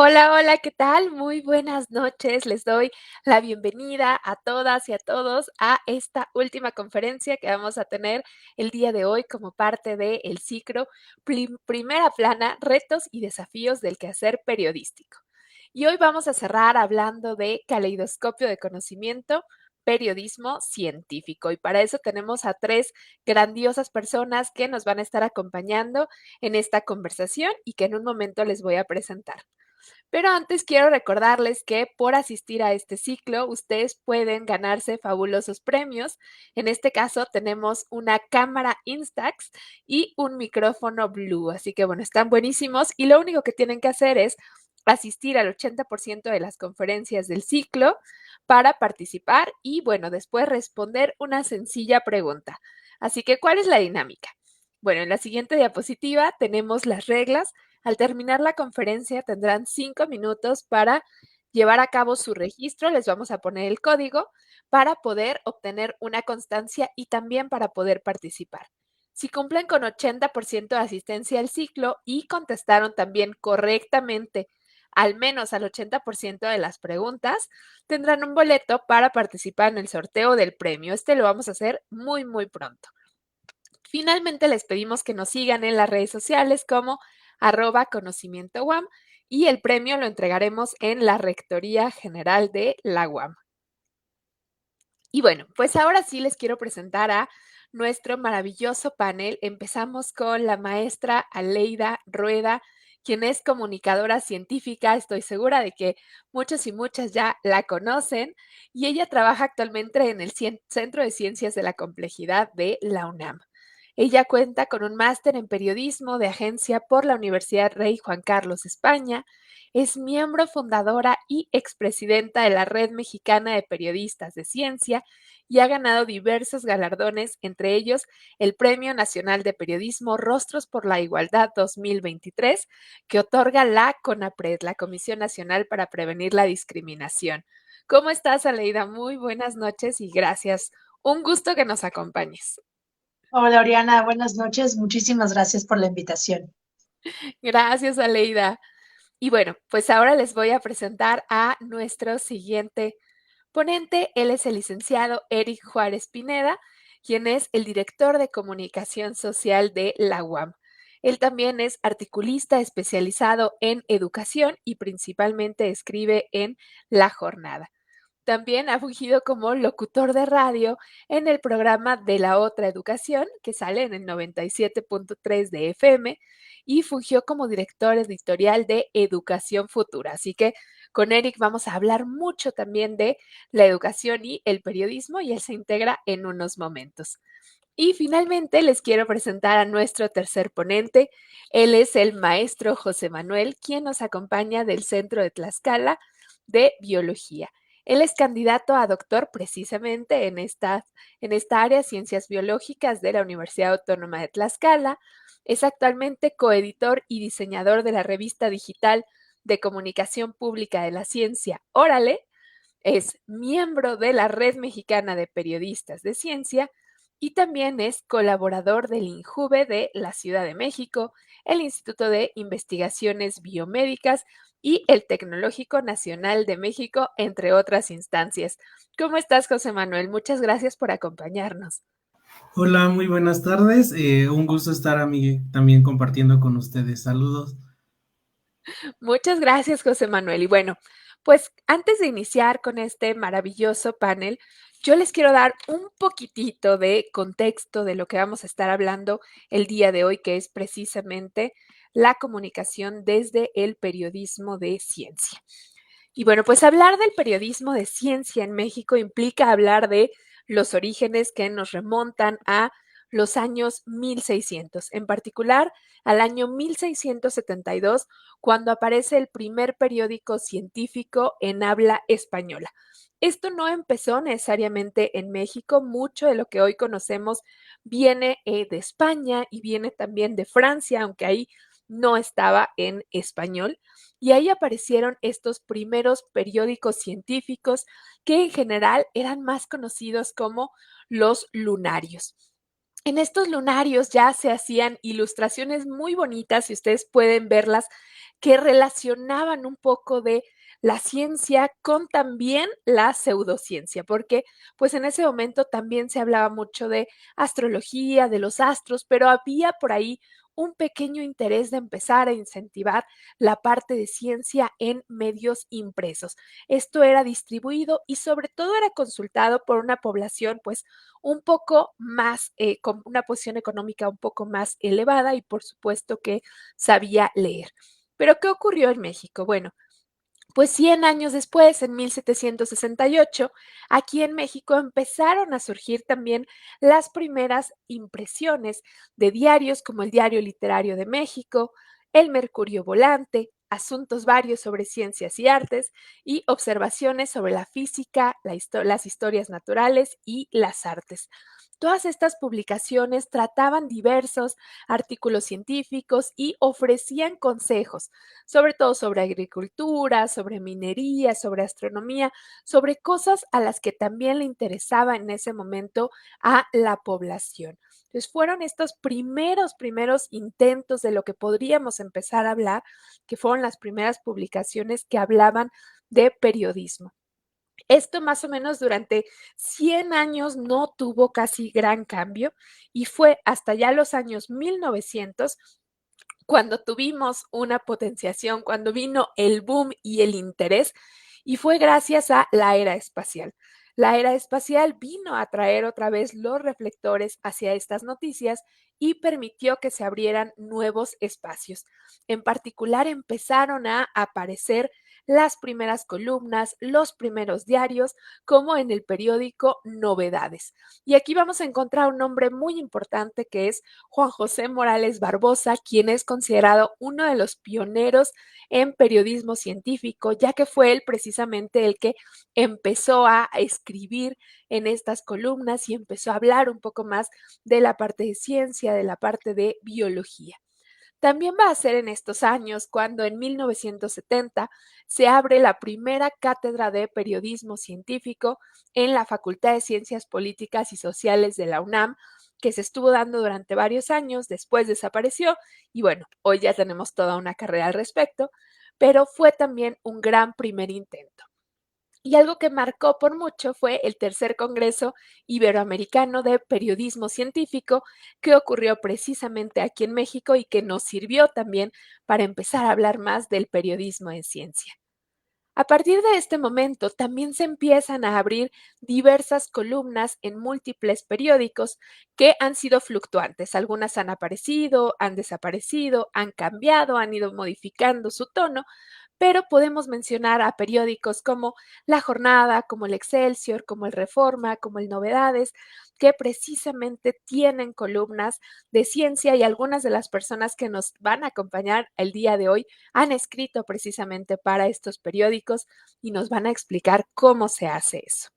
Hola, hola, ¿qué tal? Muy buenas noches. Les doy la bienvenida a todas y a todos a esta última conferencia que vamos a tener el día de hoy como parte del ciclo Primera Plana, retos y desafíos del quehacer periodístico. Y hoy vamos a cerrar hablando de caleidoscopio de conocimiento, periodismo científico. Y para eso tenemos a tres grandiosas personas que nos van a estar acompañando en esta conversación y que en un momento les voy a presentar. Pero antes quiero recordarles que por asistir a este ciclo, ustedes pueden ganarse fabulosos premios. En este caso tenemos una cámara Instax y un micrófono Blue. Así que bueno, están buenísimos y lo único que tienen que hacer es asistir al 80% de las conferencias del ciclo para participar y bueno, después responder una sencilla pregunta. Así que, ¿cuál es la dinámica? Bueno, en la siguiente diapositiva tenemos las reglas. Al terminar la conferencia tendrán 5 minutos para llevar a cabo su registro. Les vamos a poner el código para poder obtener una constancia y también para poder participar. Si cumplen con 80% de asistencia al ciclo y contestaron también correctamente al menos al 80% de las preguntas, tendrán un boleto para participar en el sorteo del premio. Este lo vamos a hacer muy, muy pronto. Finalmente, les pedimos que nos sigan en las redes sociales como @conocimiento UAM y el premio lo entregaremos en la Rectoría General de la UAM. Y bueno, pues ahora sí les quiero presentar a nuestro maravilloso panel. Empezamos con la maestra Aleida Rueda, quien es comunicadora científica. Estoy segura de que muchos y muchas ya la conocen y ella trabaja actualmente en el Centro de Ciencias de la Complejidad de la UNAM. Ella cuenta con un máster en periodismo de agencia por la Universidad Rey Juan Carlos, España. Es miembro fundadora y expresidenta de la Red Mexicana de Periodistas de Ciencia y ha ganado diversos galardones, entre ellos el Premio Nacional de Periodismo Rostros por la Igualdad 2023, que otorga la CONAPRED, la Comisión Nacional para Prevenir la Discriminación. ¿Cómo estás, Aleida? Muy buenas noches y gracias. Un gusto que nos acompañes. Hola, Oriana, buenas noches. Muchísimas gracias por la invitación. Gracias, Aleida. Y bueno, pues ahora les voy a presentar a nuestro siguiente ponente. Él es el licenciado Eric Juárez Pineda, quien es el director de comunicación social de la UAM. Él también es articulista especializado en educación y principalmente escribe en La Jornada. También ha fungido como locutor de radio en el programa De la Otra Educación, que sale en el 97.3 de FM, y fungió como director editorial de Educación Futura. Así que con Eric vamos a hablar mucho también de la educación y el periodismo, y él se integra en unos momentos. Y finalmente les quiero presentar a nuestro tercer ponente. Él es el maestro José Manuel, quien nos acompaña del Centro de Tlaxcala de Biología. Él es candidato a doctor precisamente en esta área, Ciencias Biológicas de la Universidad Autónoma de Tlaxcala. Es actualmente coeditor y diseñador de la revista digital de comunicación pública de la ciencia, Órale. Es miembro de la Red Mexicana de Periodistas de Ciencia y también es colaborador del INJUVE de la Ciudad de México, el Instituto de Investigaciones Biomédicas y el Tecnológico Nacional de México, entre otras instancias. ¿Cómo estás, José Manuel? Muchas gracias por acompañarnos. Hola, muy buenas tardes. Un gusto estar a mí también compartiendo con ustedes. Saludos. Muchas gracias, José Manuel. Y bueno, pues antes de iniciar con este maravilloso panel, yo les quiero dar un poquitito de contexto de lo que vamos a estar hablando el día de hoy, que es precisamente la comunicación desde el periodismo de ciencia. Y bueno, pues hablar del periodismo de ciencia en México implica hablar de los orígenes que nos remontan a los años 1600, en particular al año 1672, cuando aparece el primer periódico científico en habla española. Esto no empezó necesariamente en México, mucho de lo que hoy conocemos viene de España y viene también de Francia, aunque ahí no estaba en español, y ahí aparecieron estos primeros periódicos científicos que en general eran más conocidos como los lunarios. En estos lunarios ya se hacían ilustraciones muy bonitas, y ustedes pueden verlas, que relacionaban un poco de la ciencia con también la pseudociencia, porque pues en ese momento también se hablaba mucho de astrología, de los astros, pero había por ahí un pequeño interés de empezar a incentivar la parte de ciencia en medios impresos. Esto era distribuido y sobre todo era consultado por una población pues un poco más, con una posición económica un poco más elevada y por supuesto que sabía leer. Pero, ¿qué ocurrió en México? Bueno, pues 100 años después, en 1768, aquí en México empezaron a surgir también las primeras impresiones de diarios como el Diario Literario de México, el Mercurio Volante, asuntos varios sobre ciencias y artes y observaciones sobre la física, las historias naturales y las artes. Todas estas publicaciones trataban diversos artículos científicos y ofrecían consejos, sobre todo sobre agricultura, sobre minería, sobre astronomía, sobre cosas a las que también le interesaba en ese momento a la población. Entonces fueron estos primeros intentos de lo que podríamos empezar a hablar, que fueron las primeras publicaciones que hablaban de periodismo. Esto más o menos durante 100 años no tuvo casi gran cambio y fue hasta ya los años 1900 cuando tuvimos una potenciación, cuando vino el boom y el interés, y fue gracias a la era espacial. La era espacial vino a traer otra vez los reflectores hacia estas noticias y permitió que se abrieran nuevos espacios. En particular, empezaron a aparecer las primeras columnas, los primeros diarios, como en el periódico Novedades. Y aquí vamos a encontrar un nombre muy importante que es Juan José Morales Barbosa, quien es considerado uno de los pioneros en periodismo científico, ya que fue él precisamente el que empezó a escribir en estas columnas y empezó a hablar un poco más de la parte de ciencia, de la parte de biología. También va a ser en estos años cuando en 1970 se abre la primera cátedra de periodismo científico en la Facultad de Ciencias Políticas y Sociales de la UNAM, que se estuvo dando durante varios años, después desapareció y bueno, hoy ya tenemos toda una carrera al respecto, pero fue también un gran primer intento. Y algo que marcó por mucho fue el tercer Congreso Iberoamericano de Periodismo Científico, que ocurrió precisamente aquí en México y que nos sirvió también para empezar a hablar más del periodismo en ciencia. A partir de este momento también se empiezan a abrir diversas columnas en múltiples periódicos que han sido fluctuantes. Algunas han aparecido, han desaparecido, han cambiado, han ido modificando su tono, pero podemos mencionar a periódicos como La Jornada, como el Excelsior, como el Reforma, como el Novedades, que precisamente tienen columnas de ciencia y algunas de las personas que nos van a acompañar el día de hoy han escrito precisamente para estos periódicos y nos van a explicar cómo se hace eso.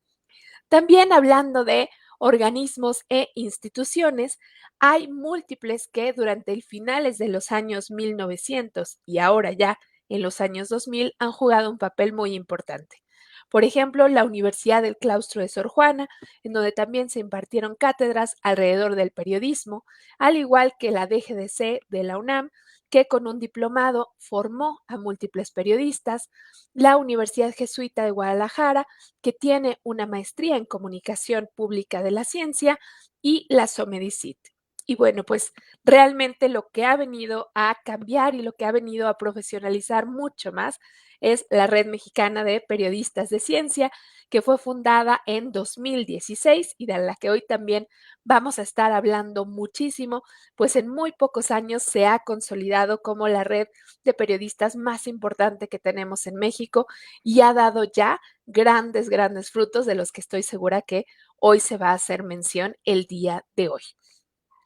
También hablando de organismos e instituciones, hay múltiples que durante el finales de los años 1900 y ahora ya en los años 2000 han jugado un papel muy importante. Por ejemplo, la Universidad del Claustro de Sor Juana, en donde también se impartieron cátedras alrededor del periodismo, al igual que la DGDC de la UNAM, que con un diplomado formó a múltiples periodistas, la Universidad Jesuita de Guadalajara, que tiene una maestría en comunicación pública de la ciencia, y la SOMEDICIT. Y bueno, pues realmente lo que ha venido a cambiar y lo que ha venido a profesionalizar mucho más es la Red Mexicana de Periodistas de Ciencia, que fue fundada en 2016 y de la que hoy también vamos a estar hablando muchísimo, pues en muy pocos años se ha consolidado como la red de periodistas más importante que tenemos en México y ha dado ya grandes frutos de los que estoy segura que hoy se va a hacer mención el día de hoy.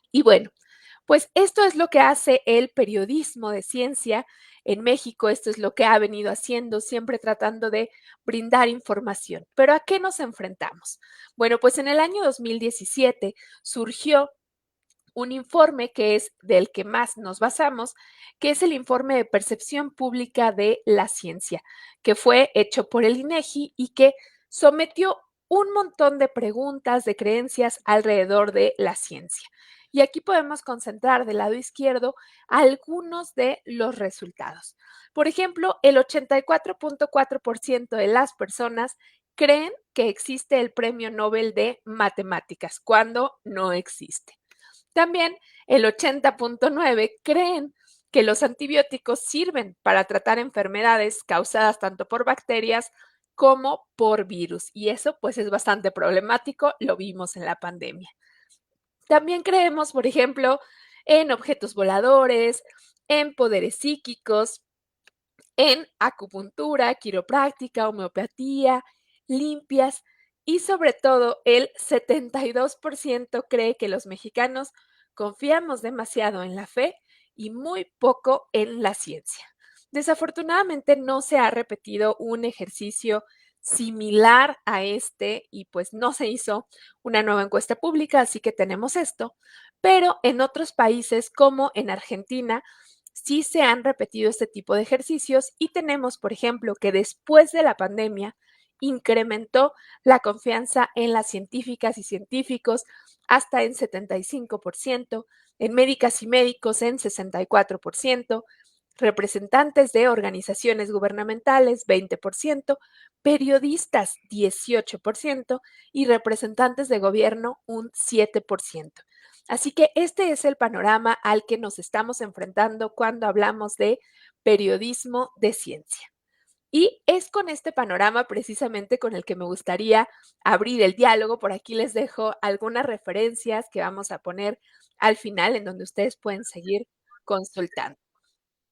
Y bueno, pues esto es lo que hace el periodismo de ciencia en México, esto es lo que ha venido haciendo, siempre tratando de brindar información. Pero ¿a qué nos enfrentamos? Bueno, pues en el año 2017 surgió un informe que es del que más nos basamos, que es el informe de percepción pública de la ciencia, que fue hecho por el INEGI y que sometió un montón de preguntas, de creencias alrededor de la ciencia. Y aquí podemos concentrar del lado izquierdo algunos de los resultados. Por ejemplo, el 84.4% de las personas creen que existe el Premio Nobel de Matemáticas, cuando no existe. También el 80.9% creen que los antibióticos sirven para tratar enfermedades causadas tanto por bacterias como por virus. Y eso pues es bastante problemático, lo vimos en la pandemia. También creemos, por ejemplo, en objetos voladores, en poderes psíquicos, en acupuntura, quiropráctica, homeopatía, limpias y sobre todo el 72% cree que los mexicanos confiamos demasiado en la fe y muy poco en la ciencia. Desafortunadamente no se ha repetido un ejercicio similar a este y pues no se hizo una nueva encuesta pública, así que tenemos esto, pero en otros países como en Argentina sí se han repetido este tipo de ejercicios y tenemos, por ejemplo, que después de la pandemia incrementó la confianza en las científicas y científicos hasta en 75%, en médicas y médicos en 64%, representantes de organizaciones gubernamentales 20%, periodistas 18% y representantes de gobierno un 7%. Así que este es el panorama al que nos estamos enfrentando cuando hablamos de periodismo de ciencia. Y es con este panorama precisamente con el que me gustaría abrir el diálogo. Por aquí les dejo algunas referencias que vamos a poner al final en donde ustedes pueden seguir consultando.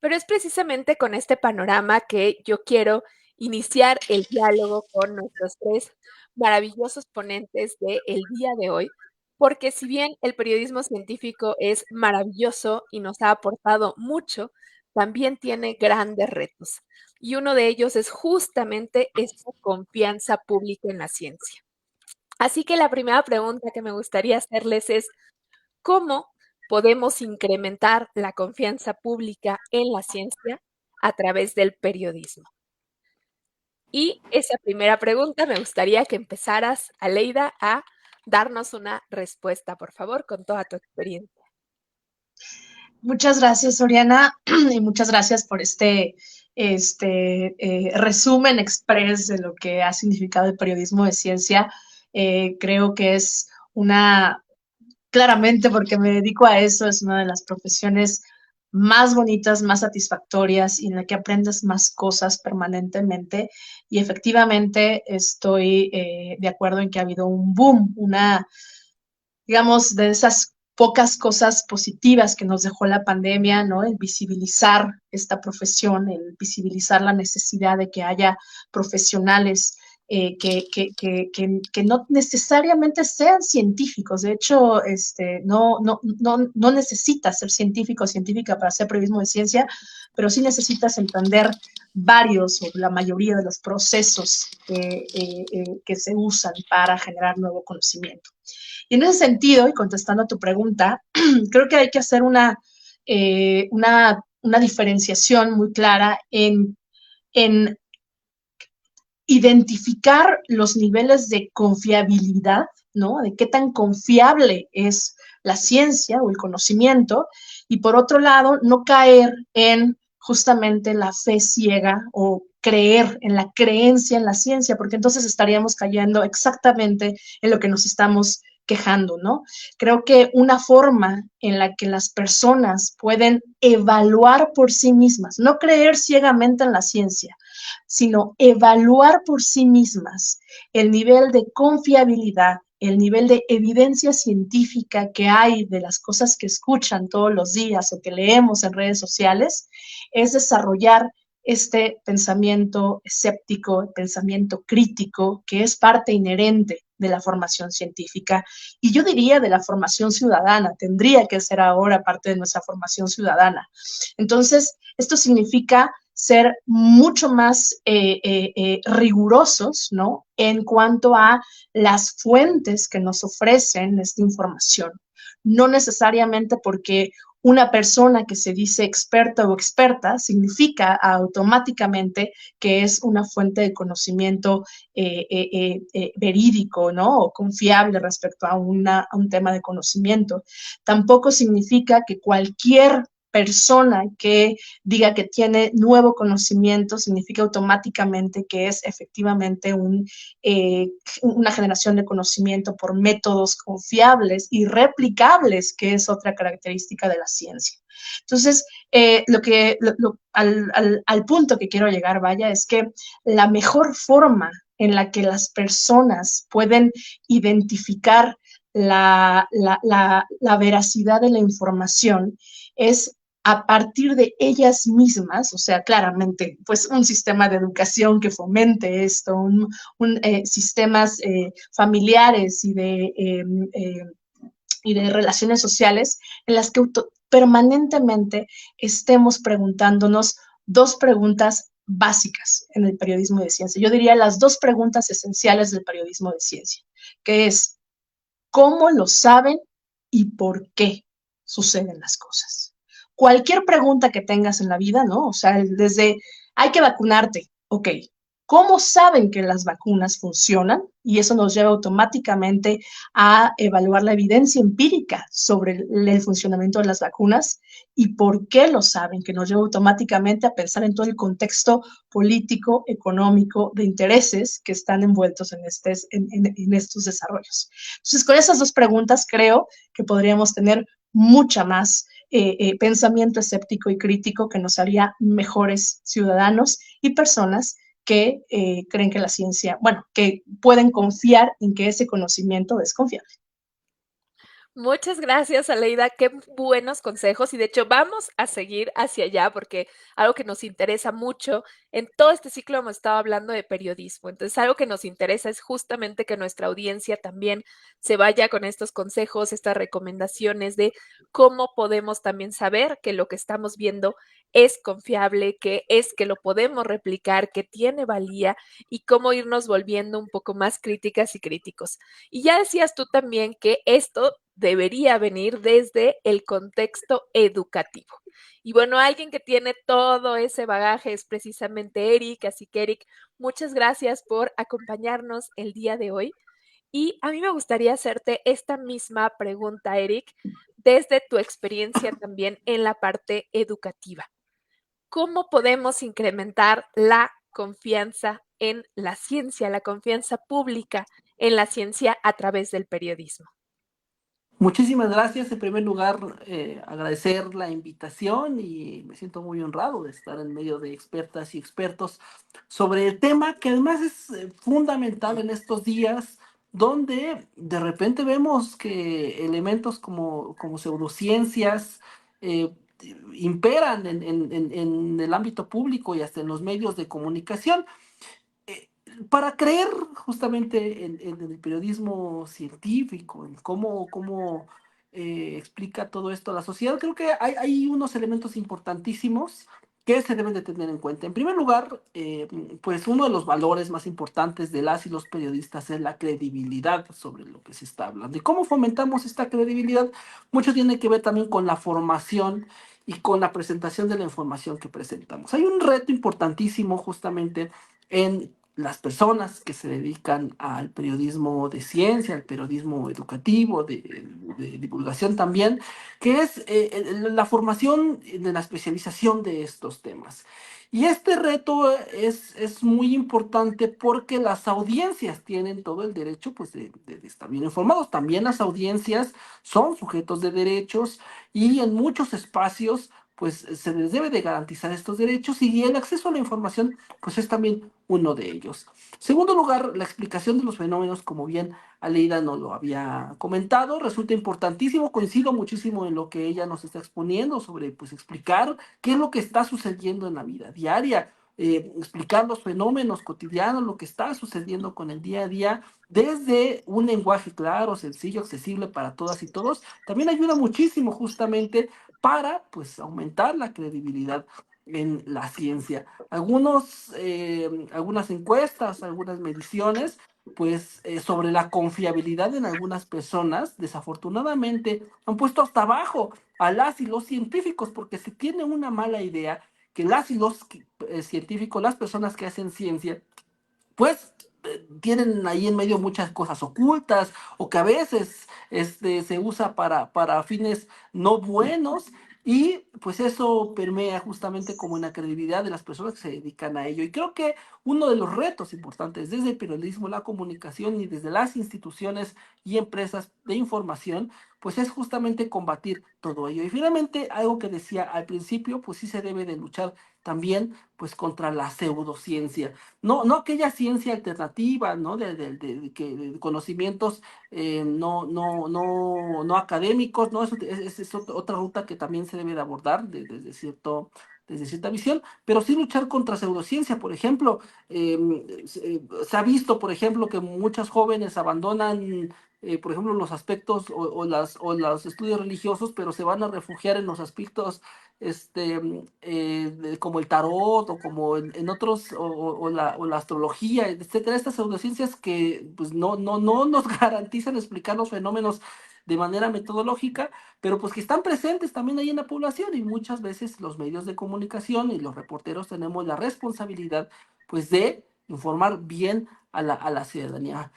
Pero es precisamente con este panorama que yo quiero iniciar el diálogo con nuestros tres maravillosos ponentes del día de hoy, porque si bien el periodismo científico es maravilloso y nos ha aportado mucho, también tiene grandes retos. Y uno de ellos es justamente esa confianza pública en la ciencia. Así que la primera pregunta que me gustaría hacerles es, ¿cómo podemos incrementar la confianza pública en la ciencia a través del periodismo? Y esa primera pregunta me gustaría que empezaras, Aleida, a darnos una respuesta, por favor, con toda tu experiencia. Muchas gracias, Oriana, y muchas gracias por este resumen express de lo que ha significado el periodismo de ciencia. Creo que es claramente porque me dedico a eso, es una de las profesiones más bonitas, más satisfactorias y en la que aprendes más cosas permanentemente. Y efectivamente estoy de acuerdo en que ha habido un boom, digamos, de esas pocas cosas positivas que nos dejó la pandemia, ¿no? El visibilizar esta profesión, el visibilizar la necesidad de que haya profesionales que no necesariamente sean científicos. De hecho, no necesitas ser científico o científica para hacer periodismo de ciencia, pero sí necesitas entender varios o la mayoría de los procesos que se usan para generar nuevo conocimiento. Y en ese sentido, y contestando a tu pregunta, creo que hay que hacer una diferenciación muy clara en identificar los niveles de confiabilidad, ¿no? De qué tan confiable es la ciencia o el conocimiento, y por otro lado, no caer en justamente la fe ciega o creer en la creencia en la ciencia, porque entonces estaríamos cayendo exactamente en lo que nos estamos quejando, ¿no? Creo que una forma en la que las personas pueden evaluar por sí mismas, no creer ciegamente en la ciencia, sino evaluar por sí mismas el nivel de confiabilidad, el nivel de evidencia científica que hay de las cosas que escuchan todos los días o que leemos en redes sociales, es desarrollar este pensamiento escéptico, pensamiento crítico, que es parte inherente de la formación científica y yo diría de la formación ciudadana, tendría que ser ahora parte de nuestra formación ciudadana. Entonces, esto significa ser mucho más rigurosos, ¿no? En cuanto a las fuentes que nos ofrecen esta información. No necesariamente porque una persona que se dice experta o experta significa automáticamente que es una fuente de conocimiento verídico, ¿no? O confiable respecto a un tema de conocimiento. Tampoco significa que cualquier persona que diga que tiene nuevo conocimiento significa automáticamente que es efectivamente una generación de conocimiento por métodos confiables y replicables, que es otra característica de la ciencia. Entonces, al punto que quiero llegar, vaya, es que la mejor forma en la que las personas pueden identificar la veracidad de la información es a partir de ellas mismas, o sea, claramente, pues un sistema de educación que fomente esto, sistemas familiares y de relaciones sociales en las que permanentemente estemos preguntándonos dos preguntas básicas en el periodismo de ciencia. Yo diría las dos preguntas esenciales del periodismo de ciencia, que es ¿cómo lo saben y por qué suceden las cosas? Cualquier pregunta que tengas en la vida, ¿no? O sea, desde, hay que vacunarte, ok. ¿Cómo saben que las vacunas funcionan? Y eso nos lleva automáticamente a evaluar la evidencia empírica sobre el funcionamiento de las vacunas y por qué lo saben, que nos lleva automáticamente a pensar en todo el contexto político, económico, de intereses que están envueltos en estos desarrollos. Entonces, con esas dos preguntas creo que podríamos tener mucha más pensamiento escéptico y crítico que nos haría mejores ciudadanos y personas que creen que la ciencia, bueno, que pueden confiar en que ese conocimiento es confiable. Muchas gracias, Aleida. Qué buenos consejos. Y de hecho, vamos a seguir hacia allá porque algo que nos interesa mucho, en todo este ciclo hemos estado hablando de periodismo. Entonces, algo que nos interesa es justamente que nuestra audiencia también se vaya con estos consejos, estas recomendaciones de cómo podemos también saber que lo que estamos viendo es confiable, que lo podemos replicar, que tiene valía y cómo irnos volviendo un poco más críticas y críticos. Y ya decías tú también que esto debería venir desde el contexto educativo. Y bueno, alguien que tiene todo ese bagaje es precisamente Eric, así que Eric, muchas gracias por acompañarnos el día de hoy. Y a mí me gustaría hacerte esta misma pregunta, Eric, desde tu experiencia también en la parte educativa. ¿Cómo podemos incrementar la confianza en la ciencia, la confianza pública en la ciencia a través del periodismo? Muchísimas gracias. En primer lugar, agradecer la invitación y me siento muy honrado de estar en medio de expertas y expertos sobre el tema que además es fundamental en estos días donde de repente vemos que elementos como pseudociencias eh, imperan en el ámbito público y hasta en los medios de comunicación eh, para creer justamente en el periodismo científico, en cómo explica todo esto a la sociedad, creo que hay unos elementos importantísimos que se deben de tener en cuenta. En primer lugar, pues uno de los valores más importantes de las y los periodistas es la credibilidad sobre lo que se está hablando. ¿Y cómo fomentamos esta credibilidad? Mucho tiene que ver también con la formación y con la presentación de la información que presentamos. Hay un reto importantísimo justamente en las personas que se dedican al periodismo de ciencia, al periodismo educativo, de divulgación también, que es la formación de la especialización de estos temas. Y este reto es muy importante porque las audiencias tienen todo el derecho pues, de estar bien informados. También las audiencias son sujetos de derechos y en muchos espacios pues se les debe de garantizar estos derechos y el acceso a la información pues es también uno de ellos. Segundo lugar, la explicación de los fenómenos, como bien Aleida nos lo había comentado, resulta importantísimo, coincido muchísimo en lo que ella nos está exponiendo sobre pues explicar qué es lo que está sucediendo en la vida diaria, explicar los fenómenos cotidianos, lo que está sucediendo con el día a día, desde un lenguaje claro, sencillo, accesible para todas y todos, también ayuda muchísimo justamente para pues aumentar la credibilidad en la ciencia. Algunas encuestas, algunas mediciones pues sobre la confiabilidad en algunas personas, desafortunadamente han puesto hasta abajo a las y los científicos, porque se tiene una mala idea que las y los científicos, las personas que hacen ciencia, pues tienen ahí en medio muchas cosas ocultas o que a veces se usa para fines no buenos, y pues eso permea justamente como en la credibilidad de las personas que se dedican a ello. Y creo que uno de los retos importantes desde el periodismo, la comunicación y desde las instituciones y empresas de información, pues es justamente combatir todo ello. Y finalmente, algo que decía al principio, pues sí se debe de luchar también pues contra la pseudociencia. No aquella ciencia alternativa, ¿no? De conocimientos no académicos, ¿no? Eso es otra ruta que también se debe de abordar desde cierta visión, pero sí luchar contra pseudociencia. Por ejemplo, se ha visto, por ejemplo, que muchos jóvenes abandonan, por ejemplo, los aspectos o los estudios religiosos, pero se van a refugiar en los aspectos como el tarot o como en otros, o la astrología, etcétera, estas pseudociencias que pues no nos garantizan explicar los fenómenos de manera metodológica, pero pues que están presentes también ahí en la población, y muchas veces los medios de comunicación y los reporteros tenemos la responsabilidad pues de informar bien a la ciudadanía.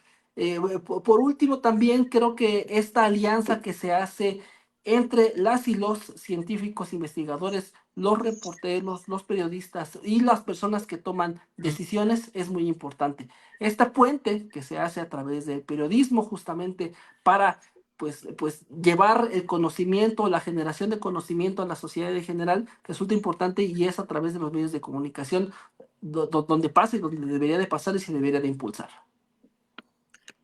Por último, también creo que esta alianza que se hace entre las y los científicos investigadores, los reporteros, los periodistas y las personas que toman decisiones es muy importante. Esta puente que se hace a través del periodismo justamente para pues llevar el conocimiento, la generación de conocimiento a la sociedad en general resulta importante, y es a través de los medios de comunicación donde pasa y donde debería de pasar y se debería de impulsar.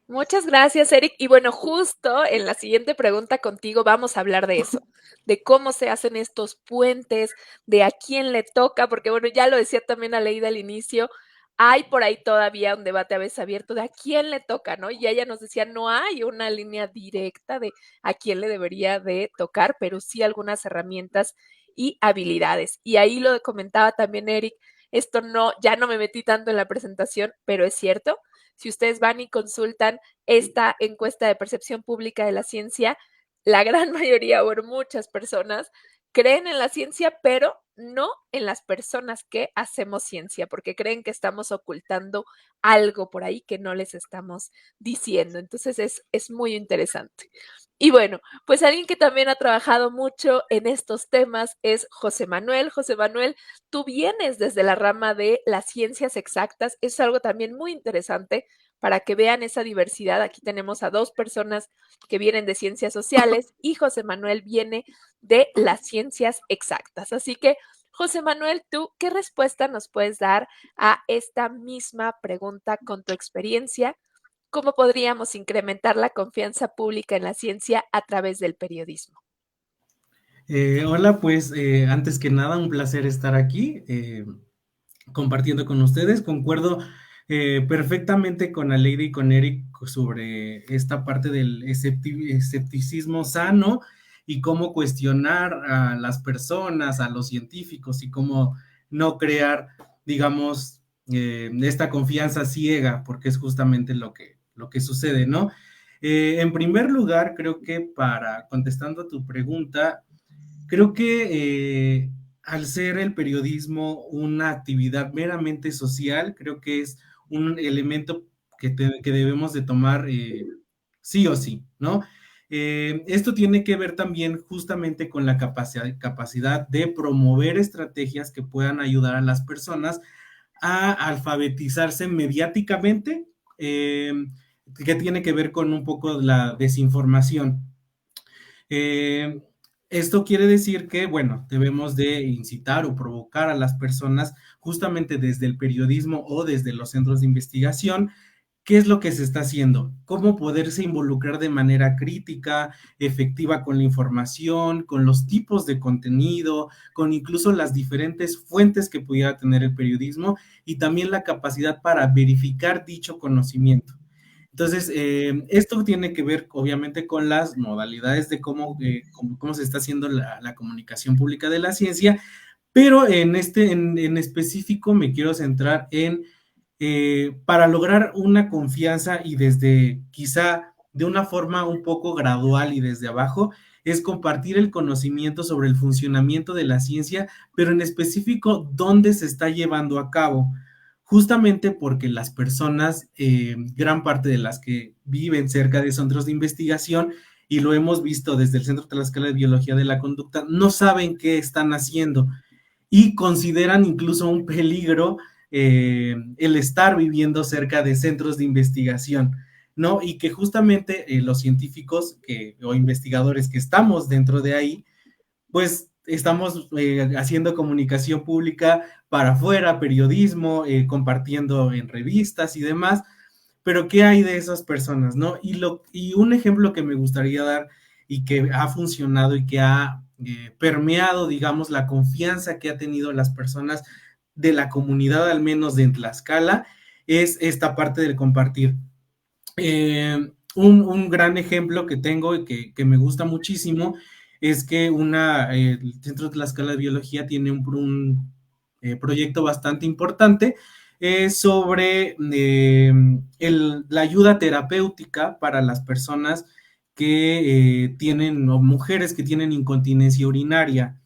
Muchas gracias, Eric. Y bueno, justo en la siguiente pregunta contigo vamos a hablar de eso, de cómo se hacen estos puentes, de a quién le toca, porque bueno, ya lo decía también Aleida al inicio, hay por ahí todavía un debate a veces abierto de a quién le toca, ¿no? Y ella nos decía, no hay una línea directa de a quién le debería de tocar, pero sí algunas herramientas y habilidades. Y ahí lo comentaba también Eric, esto no, ya no me metí tanto en la presentación, pero es cierto, si ustedes van y consultan esta encuesta de percepción pública de la ciencia, la gran mayoría o muchas personas creen en la ciencia, pero no en las personas que hacemos ciencia, porque creen que estamos ocultando algo por ahí que no les estamos diciendo. Entonces es muy interesante. Y bueno, pues alguien que también ha trabajado mucho en estos temas es José Manuel. José Manuel, tú vienes desde la rama de las ciencias exactas. Es algo también muy interesante para que vean esa diversidad. Aquí tenemos a dos personas que vienen de ciencias sociales y José Manuel viene de las ciencias exactas. Así que, José Manuel, ¿tú qué respuesta nos puedes dar a esta misma pregunta con tu experiencia? ¿Cómo podríamos incrementar la confianza pública en la ciencia a través del periodismo? Hola, pues antes que nada, un placer estar aquí compartiendo con ustedes. Concuerdo perfectamente con Aleida y con Eric sobre esta parte del escepticismo sano y cómo cuestionar a las personas, a los científicos, y cómo no crear, digamos, esta confianza ciega, porque es justamente lo que sucede, ¿no? En primer lugar, creo que contestando a tu pregunta, creo que al ser el periodismo una actividad meramente social, creo que es un elemento que debemos de tomar sí o sí, ¿no? Esto tiene que ver también justamente con la capacidad de promover estrategias que puedan ayudar a las personas a alfabetizarse mediáticamente, que tiene que ver con un poco la desinformación. Eh, Esto quiere decir que, bueno, debemos de incitar o provocar a las personas justamente desde el periodismo o desde los centros de investigación. ¿Qué es lo que se está haciendo? ¿Cómo poderse involucrar de manera crítica, efectiva con la información, con los tipos de contenido, con incluso las diferentes fuentes que pudiera tener el periodismo, y también la capacidad para verificar dicho conocimiento? Entonces, esto tiene que ver obviamente con las modalidades de cómo se está haciendo la comunicación pública de la ciencia, pero en específico me quiero centrar en para lograr una confianza y desde quizá de una forma un poco gradual y desde abajo, es compartir el conocimiento sobre el funcionamiento de la ciencia, pero en específico dónde se está llevando a cabo. Justamente porque las personas, gran parte de las que viven cerca de centros de investigación, y lo hemos visto desde el Centro Tlaxcala de Biología de la Conducta, no saben qué están haciendo y consideran incluso un peligro el estar viviendo cerca de centros de investigación, ¿no? Y que justamente los científicos o investigadores que estamos dentro de ahí, pues estamos haciendo comunicación pública para afuera, periodismo, compartiendo en revistas y demás, pero ¿qué hay de esas personas, no? Y un ejemplo que me gustaría dar y que ha funcionado y que ha permeado, digamos, la confianza que ha tenido las personas de la comunidad, al menos de Tlaxcala, es esta parte del compartir. Un gran ejemplo que tengo y que me gusta muchísimo es que el Centro de Tlaxcala de Biología tiene un proyecto bastante importante sobre la ayuda terapéutica para las personas que tienen, o mujeres que tienen incontinencia urinaria.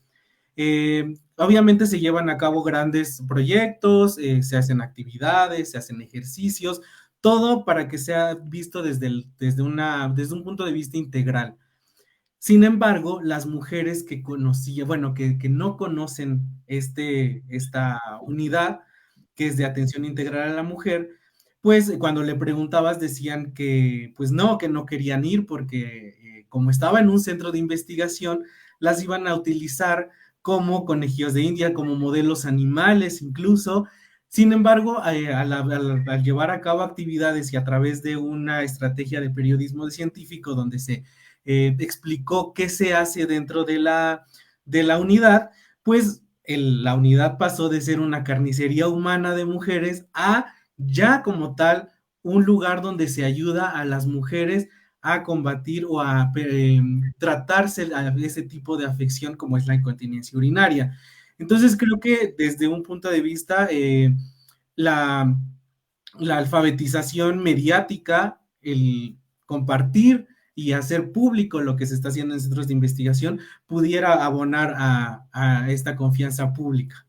Obviamente se llevan a cabo grandes proyectos, se hacen actividades, se hacen ejercicios, todo para que sea visto desde un punto de vista integral. Sin embargo, las mujeres que que no conocen esta unidad, que es de atención integral a la mujer, pues cuando le preguntabas decían que, pues no, que no querían ir porque como estaba en un centro de investigación, las iban a utilizar como conejillos de India, como modelos animales incluso. Sin embargo, al llevar a cabo actividades y a través de una estrategia de periodismo científico donde se explicó qué se hace dentro de la unidad, pues la unidad pasó de ser una carnicería humana de mujeres a ya como tal un lugar donde se ayuda a las mujeres a combatir o a tratarse a ese tipo de afección como es la incontinencia urinaria. Entonces creo que desde un punto de vista, la, la alfabetización mediática, el compartir y hacer público lo que se está haciendo en centros de investigación, pudiera abonar a esta confianza pública.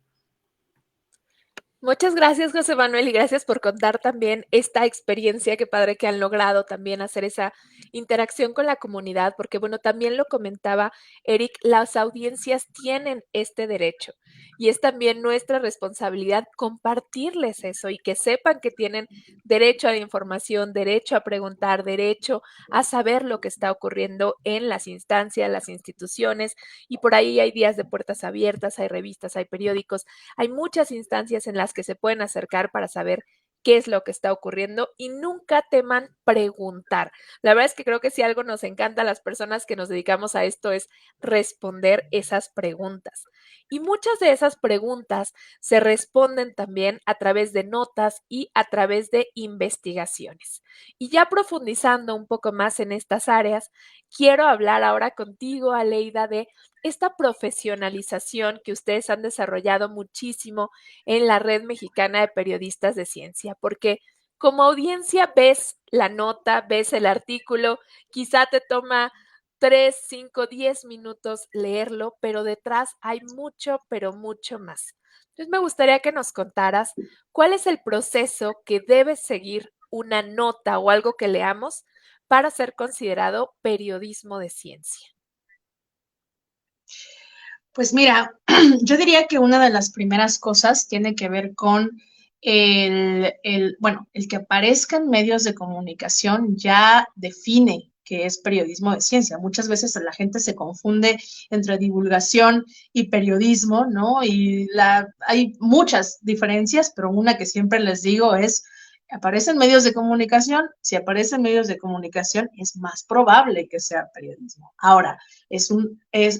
Muchas gracias, José Manuel, y gracias por contar también esta experiencia. Qué padre que han logrado también hacer esa interacción con la comunidad, porque bueno, también lo comentaba Eric, las audiencias tienen este derecho y es también nuestra responsabilidad compartirles eso y que sepan que tienen derecho a la información, derecho a preguntar, derecho a saber lo que está ocurriendo en las instancias, las instituciones, y por ahí hay días de puertas abiertas, hay revistas, hay periódicos, hay muchas instancias en las que se pueden acercar para saber qué es lo que está ocurriendo y nunca teman preguntar. La verdad es que creo que si algo nos encanta a las personas que nos dedicamos a esto es responder esas preguntas. Y muchas de esas preguntas se responden también a través de notas y a través de investigaciones. Y ya profundizando un poco más en estas áreas, quiero hablar ahora contigo, Aleida, de esta profesionalización que ustedes han desarrollado muchísimo en la Red Mexicana de Periodistas de Ciencia, porque como audiencia ves la nota, ves el artículo, quizá te toma 3, 5, 10 minutos leerlo, pero detrás hay mucho, pero mucho más. Entonces me gustaría que nos contaras cuál es el proceso que debe seguir una nota o algo que leamos para ser considerado periodismo de ciencia. Pues mira, yo diría que una de las primeras cosas tiene que ver con el que aparezcan medios de comunicación ya define que es periodismo de ciencia. Muchas veces la gente se confunde entre divulgación y periodismo, ¿no? Hay muchas diferencias, pero una que siempre les digo es, aparecen medios de comunicación, si aparecen medios de comunicación es más probable que sea periodismo. Ahora,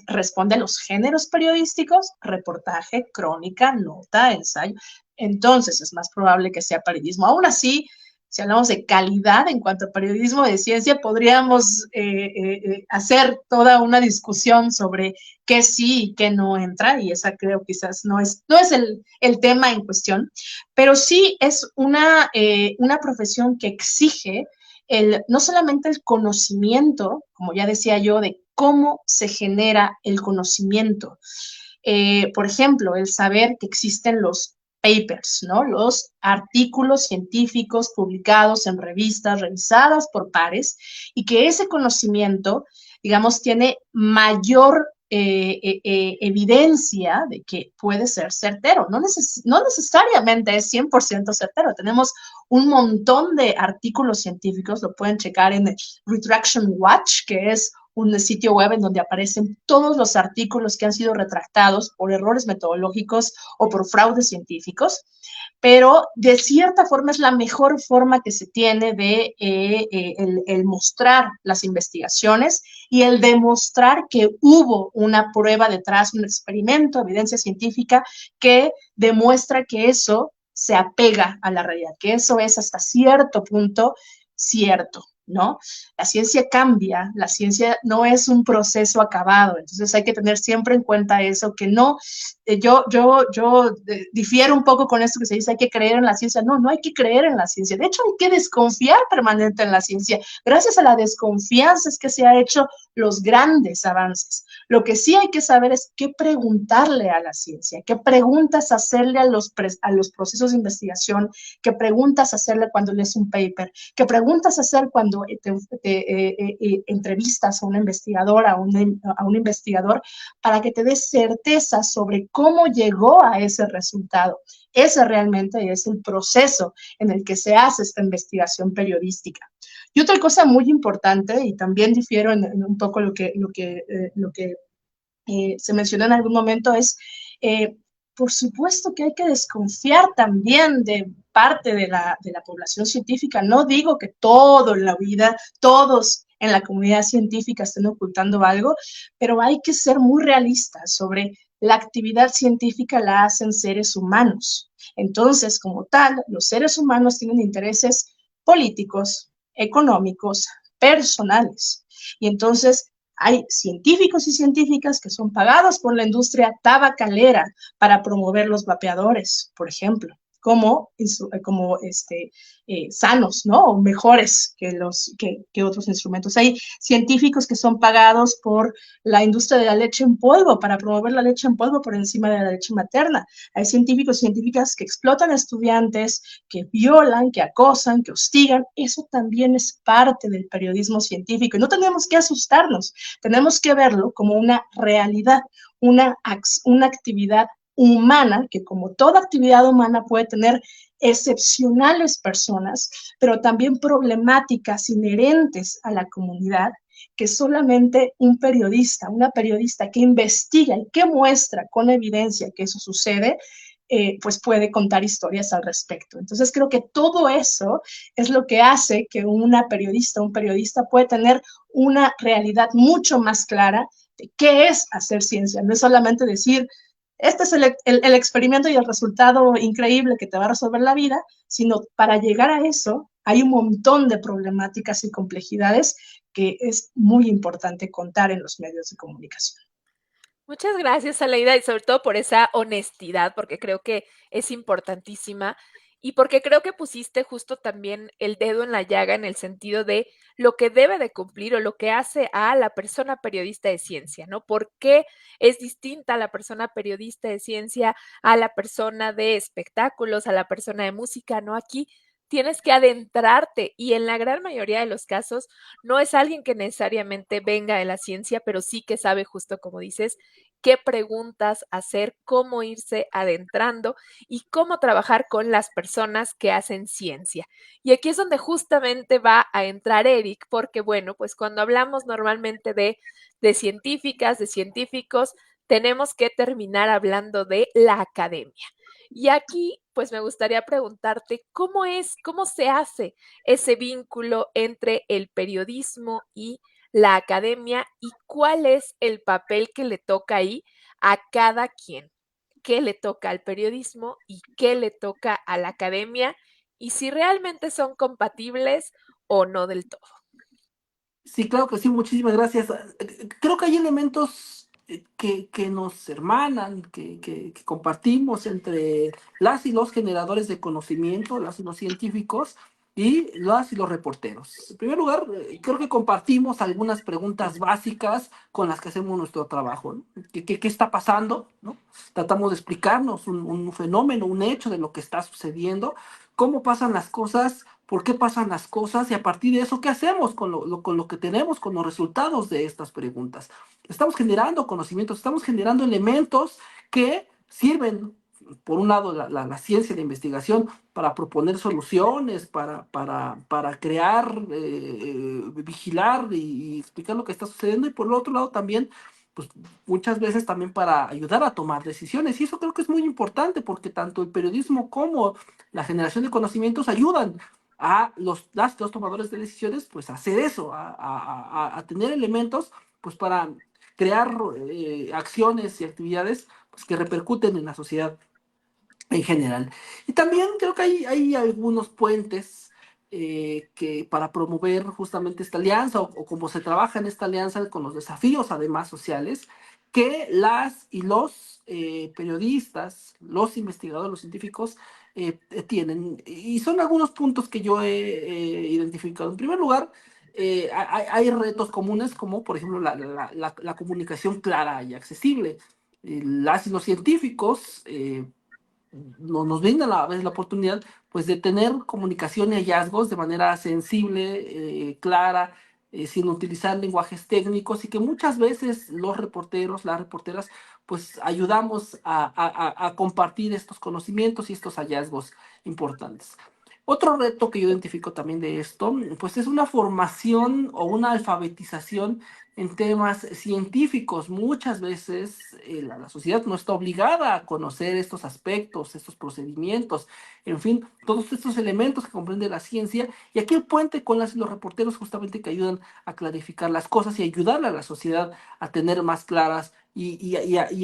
responde a los géneros periodísticos, reportaje, crónica, nota, ensayo, entonces es más probable que sea periodismo. Aún así, si hablamos de calidad en cuanto a periodismo de ciencia, podríamos hacer toda una discusión sobre qué sí y qué no entra, y esa creo quizás no es el tema en cuestión, pero sí es una profesión que exige no solamente el conocimiento, como ya decía yo, de cómo se genera el conocimiento. Por ejemplo, el saber que existen los papers, ¿no? Los artículos científicos publicados en revistas, revisadas por pares, y que ese conocimiento, digamos, tiene mayor evidencia de que puede ser certero. No necesariamente es 100% certero. Tenemos un montón de artículos científicos, lo pueden checar en Retraction Watch, que es un sitio web en donde aparecen todos los artículos que han sido retractados por errores metodológicos o por fraudes científicos, pero de cierta forma es la mejor forma que se tiene de el mostrar las investigaciones y el demostrar que hubo una prueba detrás, un experimento, evidencia científica que demuestra que eso se apega a la realidad, que eso es hasta cierto punto cierto, ¿no? La ciencia cambia, la ciencia no es un proceso acabado, entonces hay que tener siempre en cuenta eso, que no, yo difiero un poco con esto que se dice, hay que creer en la ciencia, no hay que creer en la ciencia, de hecho hay que desconfiar permanente en la ciencia, gracias a la desconfianza es que se han hecho los grandes avances. Lo que sí hay que saber es qué preguntarle a la ciencia, qué preguntas hacerle a los procesos de investigación, qué preguntas hacerle cuando lees un paper, qué preguntas hacer cuando entrevistas a una investigadora, a un investigador, para que te dé certeza sobre cómo llegó a ese resultado. Ese realmente es el proceso en el que se hace esta investigación periodística. Y otra cosa muy importante, y también difiero en un poco lo que se mencionó en algún momento, es, por supuesto que hay que desconfiar también de parte de la población científica. No digo que todo en la vida, todos en la comunidad científica estén ocultando algo, pero hay que ser muy realistas sobre la actividad científica la hacen seres humanos. Entonces, como tal, los seres humanos tienen intereses políticos, económicos, personales. Y entonces hay científicos y científicas que son pagados por la industria tabacalera para promover los vapeadores, por ejemplo, como sanos, ¿no? O mejores que otros instrumentos. Hay científicos que son pagados por la industria de la leche en polvo para promover la leche en polvo por encima de la leche materna. Hay científicos y científicas que explotan a estudiantes, que violan, que acosan, que hostigan. Eso también es parte del periodismo científico y no tenemos que asustarnos. Tenemos que verlo como una realidad, una actividad humana, que como toda actividad humana puede tener excepcionales personas, pero también problemáticas inherentes a la comunidad, que solamente un periodista, una periodista que investiga y que muestra con evidencia que eso sucede, pues puede contar historias al respecto. Entonces creo que todo eso es lo que hace que un periodista puede tener una realidad mucho más clara de qué es hacer ciencia. No es solamente decir, este es el experimento y el resultado increíble que te va a resolver la vida, sino para llegar a eso hay un montón de problemáticas y complejidades que es muy importante contar en los medios de comunicación. Muchas gracias, Aleida, y sobre todo por esa honestidad, porque creo que es importantísima y porque creo que pusiste justo también el dedo en la llaga en el sentido de lo que debe de cumplir o lo que hace a la persona periodista de ciencia, ¿no? ¿Por qué es distinta la persona periodista de ciencia a la persona de espectáculos, a la persona de música, ¿no? Aquí tienes que adentrarte y en la gran mayoría de los casos no es alguien que necesariamente venga de la ciencia, pero sí que sabe justo como dices qué preguntas hacer, cómo irse adentrando y cómo trabajar con las personas que hacen ciencia. Y aquí es donde justamente va a entrar Eric, porque bueno, pues cuando hablamos normalmente de científicas, de científicos, tenemos que terminar hablando de la academia. Y aquí, pues me gustaría preguntarte cómo se hace ese vínculo entre el periodismo y la academia y cuál es el papel que le toca ahí a cada quien, qué le toca al periodismo y qué le toca a la academia y si realmente son compatibles o no del todo. Sí, claro que sí, muchísimas gracias. Creo que hay elementos que nos hermanan, que compartimos entre las y los generadores de conocimiento, las y los científicos y las y los reporteros. En primer lugar, creo que compartimos algunas preguntas básicas con las que hacemos nuestro trabajo, ¿no? ¿Qué está pasando? ¿No? Tratamos de explicarnos un fenómeno, un hecho de lo que está sucediendo, cómo pasan las cosas, por qué pasan las cosas y a partir de eso, ¿qué hacemos con lo que tenemos, con los resultados de estas preguntas? Estamos generando conocimientos, estamos generando elementos que sirven, por un lado, la ciencia y la investigación para proponer soluciones, para crear, vigilar y explicar lo que está sucediendo y por el otro lado también pues muchas veces también para ayudar a tomar decisiones. Y eso creo que es muy importante porque tanto el periodismo como la generación de conocimientos ayudan a los tomadores de decisiones, pues a hacer eso, a tener elementos, pues para crear acciones y actividades pues, que repercuten en la sociedad en general. Y también creo que hay algunos puentes que para promover justamente esta alianza o cómo se trabaja en esta alianza con los desafíos además sociales que las y los periodistas, los investigadores, los científicos tienen. Y son algunos puntos que yo he identificado. En primer lugar, hay retos comunes como por ejemplo la comunicación clara y accesible. Las y los científicos nos brinda a la vez la oportunidad pues de tener comunicación y hallazgos de manera sensible, clara, sin utilizar lenguajes técnicos y que muchas veces los reporteros, las reporteras, pues ayudamos a compartir estos conocimientos y estos hallazgos importantes. Otro reto que yo identifico también de esto, pues es una formación o una alfabetización en temas científicos. Muchas veces la sociedad no está obligada a conocer estos aspectos, estos procedimientos, en fin, todos estos elementos que comprende la ciencia. Y aquí el puente con los reporteros justamente que ayudan a clarificar las cosas y ayudarle a la sociedad a tener más claras y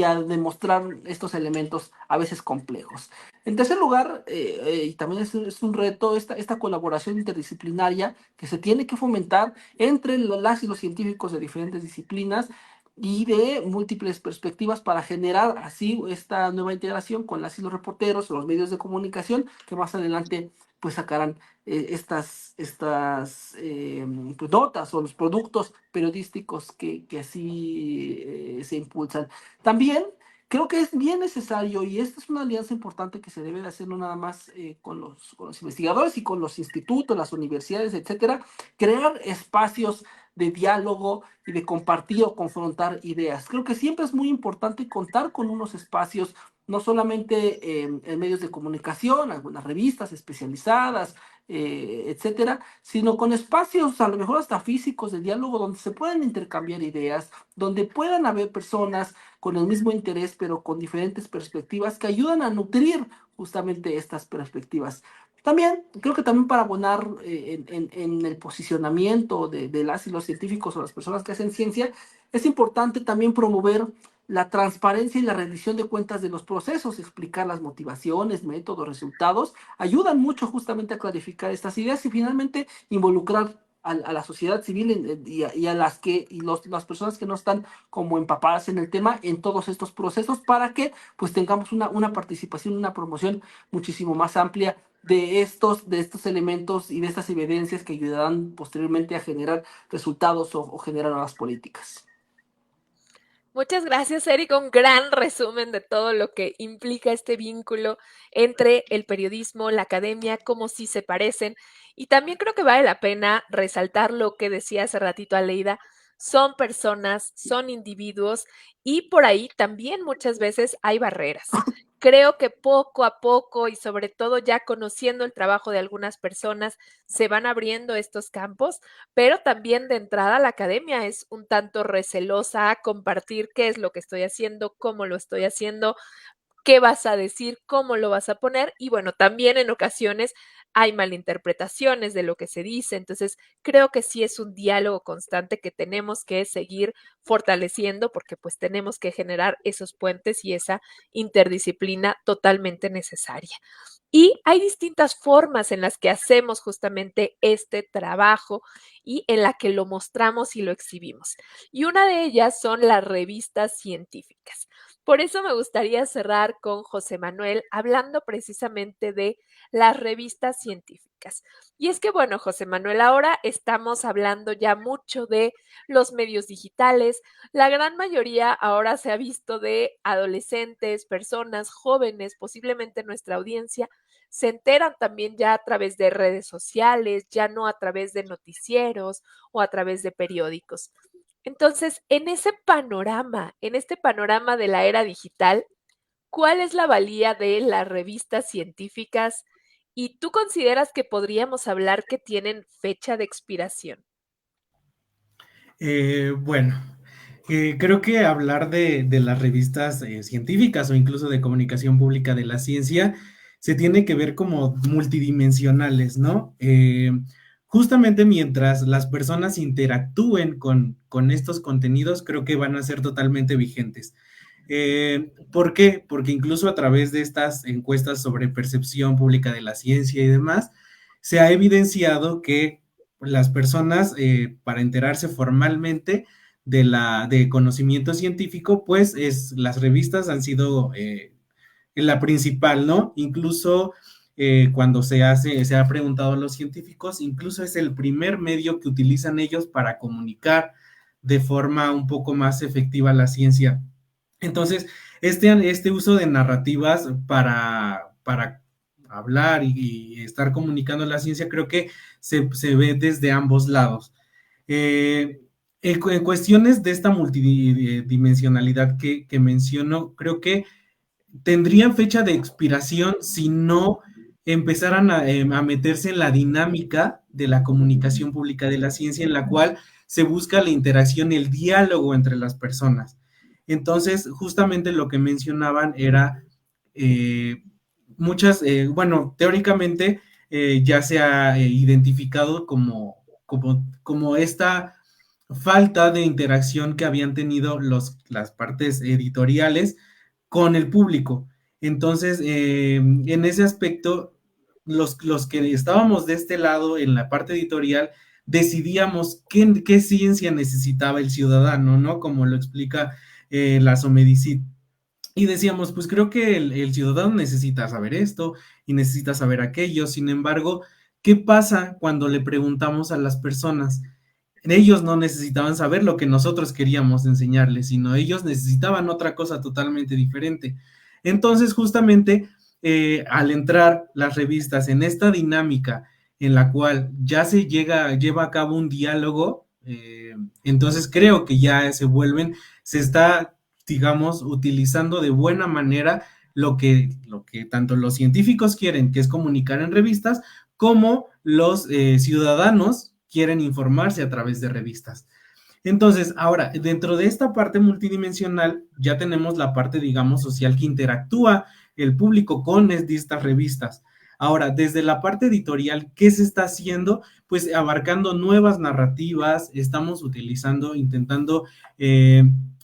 a demostrar estos elementos a veces complejos. En tercer lugar, y también es un reto, esta colaboración interdisciplinaria que se tiene que fomentar entre las y los científicos de diferentes disciplinas y de múltiples perspectivas para generar así esta nueva integración con las y los reporteros, los medios de comunicación que más adelante pues sacarán pues, notas o los productos periodísticos que así se impulsan. También creo que es bien necesario y esta es una alianza importante que se debe de hacer no nada más con los investigadores y con los institutos, las universidades, etcétera, crear espacios de diálogo y de compartir o confrontar ideas. Creo que siempre es muy importante contar con unos espacios, no solamente en medios de comunicación, algunas revistas especializadas, etcétera, sino con espacios a lo mejor hasta físicos de diálogo donde se puedan intercambiar ideas, donde puedan haber personas con el mismo interés, pero con diferentes perspectivas que ayudan a nutrir justamente estas perspectivas. También, creo que también para abonar en el posicionamiento de las y los científicos o las personas que hacen ciencia, es importante también promover la transparencia y la rendición de cuentas de los procesos, explicar las motivaciones, métodos, resultados, ayudan mucho justamente a clarificar estas ideas y finalmente involucrar a la sociedad civil y a las personas que no están como empapadas en el tema en todos estos procesos para que pues tengamos una participación, una promoción muchísimo más amplia de estos elementos y de estas evidencias que ayudarán posteriormente a generar resultados o generar nuevas políticas. Muchas gracias, Eric. Un gran resumen de todo lo que implica este vínculo entre el periodismo, la academia, cómo sí se parecen. Y también creo que vale la pena resaltar lo que decía hace ratito Aleida. Son personas, son individuos y por ahí también muchas veces hay barreras. Creo que poco a poco y sobre todo ya conociendo el trabajo de algunas personas se van abriendo estos campos, pero también de entrada la academia es un tanto recelosa a compartir qué es lo que estoy haciendo, cómo lo estoy haciendo, qué vas a decir, cómo lo vas a poner y bueno, también en ocasiones hay malinterpretaciones de lo que se dice, entonces creo que sí es un diálogo constante que tenemos que seguir fortaleciendo porque pues tenemos que generar esos puentes y esa interdisciplina totalmente necesaria. Y hay distintas formas en las que hacemos justamente este trabajo y en la que lo mostramos y lo exhibimos. Y una de ellas son las revistas científicas. Por eso me gustaría cerrar con José Manuel hablando precisamente de las revistas científicas. Y es que, bueno, José Manuel, ahora estamos hablando ya mucho de los medios digitales. La gran mayoría ahora se ha visto de adolescentes, personas jóvenes, posiblemente nuestra audiencia, se enteran también ya a través de redes sociales, ya no a través de noticieros o a través de periódicos. Entonces, en este panorama de la era digital, ¿cuál es la valía de las revistas científicas? ¿Y tú consideras que podríamos hablar que tienen fecha de expiración? Bueno, creo que hablar de las revistas científicas o incluso de comunicación pública de la ciencia se tiene que ver como multidimensionales, ¿no? Justamente mientras las personas interactúen con estos contenidos, creo que van a ser totalmente vigentes. ¿Por qué? Porque incluso a través de estas encuestas sobre percepción pública de la ciencia y demás, se ha evidenciado que las personas, para enterarse formalmente de conocimiento científico, pues las revistas han sido la principal, ¿no? Incluso cuando se ha preguntado a los científicos, incluso es el primer medio que utilizan ellos para comunicar de forma un poco más efectiva la ciencia. Entonces, este uso de narrativas para hablar y estar comunicando la ciencia, creo que se ve desde ambos lados. En cuestiones de esta multidimensionalidad que menciono, creo que tendrían fecha de expiración si no empezaran a meterse en la dinámica de la comunicación pública de la ciencia, en la cual se busca la interacción, el diálogo entre las personas. Entonces, justamente lo que mencionaban era bueno, teóricamente ya se ha identificado como esta falta de interacción que habían tenido las partes editoriales con el público. Entonces, en ese aspecto, los que estábamos de este lado en la parte editorial, decidíamos qué ciencia necesitaba el ciudadano, ¿no? Como lo explica la Somedicit. Y decíamos, pues creo que el ciudadano necesita saber esto y necesita saber aquello. Sin embargo, ¿qué pasa cuando le preguntamos a las personas? Ellos no necesitaban saber lo que nosotros queríamos enseñarles, sino ellos necesitaban otra cosa totalmente diferente. Entonces, justamente, al entrar las revistas en esta dinámica en la cual ya lleva a cabo un diálogo, entonces creo que ya se está, digamos, utilizando de buena manera lo que tanto los científicos quieren, que es comunicar en revistas, como los ciudadanos quieren informarse a través de revistas. Entonces, ahora, dentro de esta parte multidimensional, ya tenemos la parte, digamos, social que interactúa el público con estas revistas. Ahora, desde la parte editorial, ¿qué se está haciendo? Pues abarcando nuevas narrativas, estamos intentando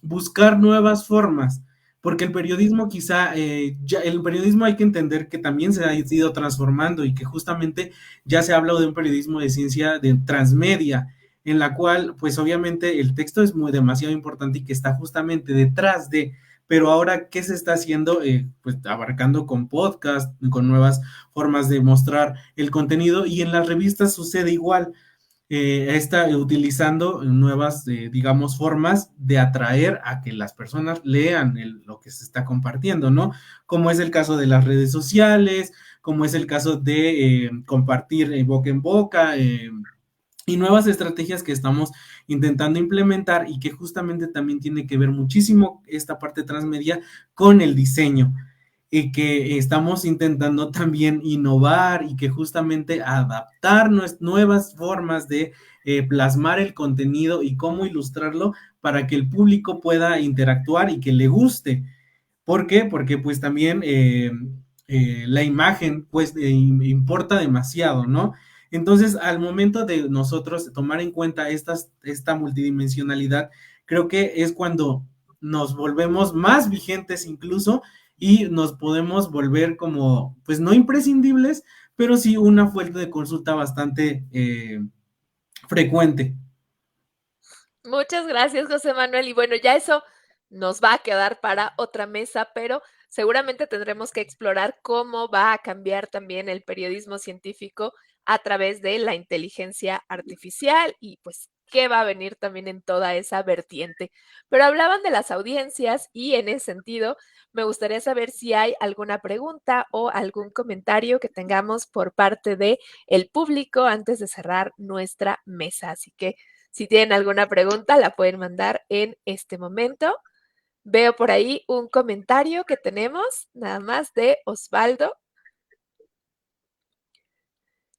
buscar nuevas formas, porque el periodismo el periodismo hay que entender que también se ha ido transformando y que justamente ya se ha hablado de un periodismo de ciencia de transmedia, en la cual, pues obviamente el texto es demasiado importante y que está justamente detrás de, pero ahora, ¿qué se está haciendo? Pues abarcando con podcast, con nuevas formas de mostrar el contenido, y en las revistas sucede igual. Está utilizando nuevas, digamos, formas de atraer a que las personas lean lo que se está compartiendo, ¿no? Como es el caso de las redes sociales, como es el caso de compartir boca en boca, y nuevas estrategias que estamos intentando implementar y que justamente también tiene que ver muchísimo esta parte transmedia con el diseño, y que estamos intentando también innovar y que justamente adaptar nuevas formas de plasmar el contenido y cómo ilustrarlo para que el público pueda interactuar y que le guste. ¿Por qué? Porque pues también la imagen pues importa demasiado, ¿no? Entonces, al momento de nosotros tomar en cuenta esta multidimensionalidad, creo que es cuando nos volvemos más vigentes incluso, y nos podemos volver como, pues no imprescindibles, pero sí una fuente de consulta bastante frecuente. Muchas gracias, José Manuel. Y bueno, ya eso nos va a quedar para otra mesa, pero seguramente tendremos que explorar cómo va a cambiar también el periodismo científico a través de la inteligencia artificial y pues qué va a venir también en toda esa vertiente. Pero hablaban de las audiencias y en ese sentido me gustaría saber si hay alguna pregunta o algún comentario que tengamos por parte de el público antes de cerrar nuestra mesa. Así que si tienen alguna pregunta, la pueden mandar en este momento. Veo por ahí un comentario que tenemos, nada más de Osvaldo,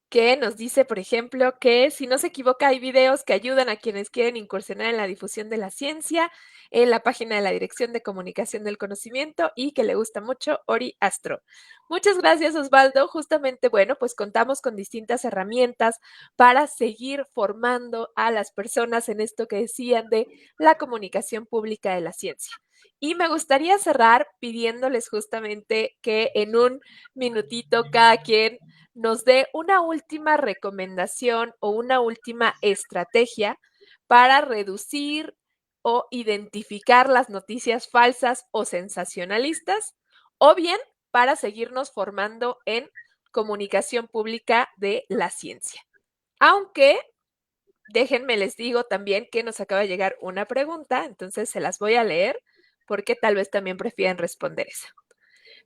que nos dice, por ejemplo, que si no se equivoca, hay videos que ayudan a quienes quieren incursionar en la difusión de la ciencia en la página de la Dirección de Comunicación del Conocimiento y que le gusta mucho Ori Astro. Muchas gracias, Osvaldo. Justamente, bueno, pues contamos con distintas herramientas para seguir formando a las personas en esto que decían de la comunicación pública de la ciencia. Y me gustaría cerrar pidiéndoles justamente que en un minutito cada quien nos dé una última recomendación o una última estrategia para reducir o identificar las noticias falsas o sensacionalistas, o bien para seguirnos formando en comunicación pública de la ciencia. Aunque, déjenme les digo también que nos acaba de llegar una pregunta, entonces se las voy a leer porque tal vez también prefieren responder esa.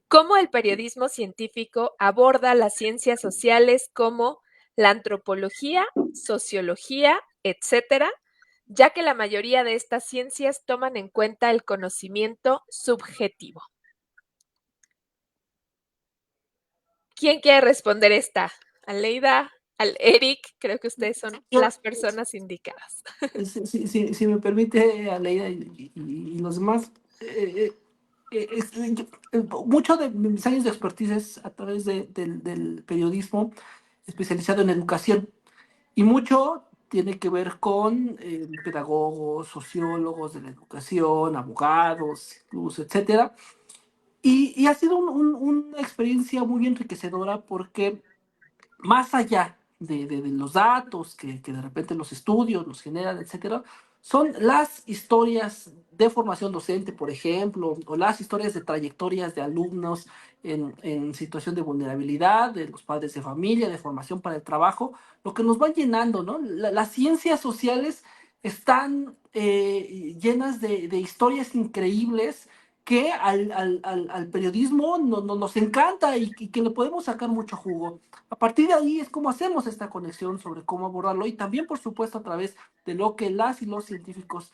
¿Cómo el periodismo científico aborda las ciencias sociales como la antropología, sociología, etcétera, ya que la mayoría de estas ciencias toman en cuenta el conocimiento subjetivo? ¿Quién quiere responder esta? Aleida, al Eric, creo que ustedes son las personas indicadas. Si me permite, Aleida y los demás, mucho de mis años de expertise es a través del periodismo especializado en educación y mucho tiene que ver con pedagogos, sociólogos de la educación, abogados, incluso, etcétera. Y ha sido una experiencia muy enriquecedora porque más allá de los datos que de repente los estudios los generan, etcétera, son las historias de formación docente, por ejemplo, o las historias de trayectorias de alumnos en situación de vulnerabilidad, de los padres de familia, de formación para el trabajo, lo que nos va llenando, ¿no? Las ciencias sociales están llenas de historias increíbles que al periodismo nos encanta y que le podemos sacar mucho jugo. A partir de ahí es como hacemos esta conexión sobre cómo abordarlo y también, por supuesto, a través de lo que las y los científicos